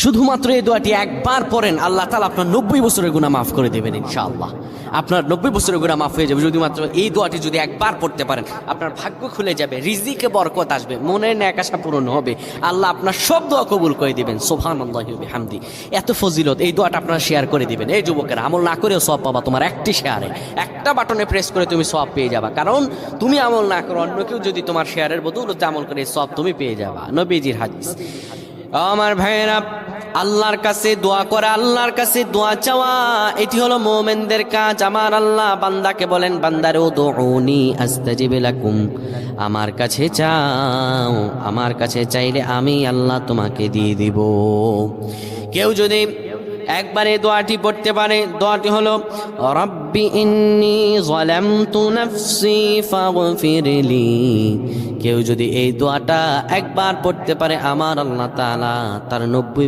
শুধুমাত্র এই দোয়াটি একবার পড়েন, আল্লাহ তাআলা আপনার 90 বছরের গুনাহ মাফ করে দেবেন ইনশাআল্লাহ। আপনার 90 বছরের গুনাহ মাফ হয়ে যাবে যদি মাত্র এই দোয়াটি যদি একবার পড়তে পারেন। আপনার ভাগ্য খুলে যাবে, রিজিকে বরকত আসবে, মনের ন্যাক আশা পূরণ হবে, আল্লাহ আপনার সব দোয়া কবুল করে দিবেন। সুবহানাল্লাহি ওয়া বিহামদি। এত ফজিলত, এই দোয়াটা আপনারা শেয়ার করে দিবেন। এই যুবকেরা, আমল না করেও সওয়াব পাবা। তোমার একটি শেয়ারে, একটা বাটনে প্রেস করে তুমি সওয়াব পেয়ে যাবা। কারণ তুমি আমল না করো, অন্য কেউ যদি তোমার শেয়ারের বদৌলতে আমল করে সওয়াব তুমি পেয়ে যাবা। নবীজির হাদিস। আমার ভাইয়েরা, আল্লাহর কাছে দোয়া করা, আল্লাহর কাছে দোয়া চাওয়া, এটি হলো মুমিনদের কাজ। আমার আল্লাহ বান্দাকে বলেন, বান্দারে উদউনি আস্তাজিব লাকুম, আমার কাছে চাও, আমার কাছে চাইলে আমি আল্লাহ তোমাকে দিয়ে দিব। কেউ যদি একবারে দোয়াটি পড়তে পারে, দোয়াটি হলো রব্বি ইন্নী যালামতু নাফসি ফাগফিরলি। কেউ যদি এই দোয়াটা একবার পড়তে পারে, আমার আল্লাহ তাআলা তার 90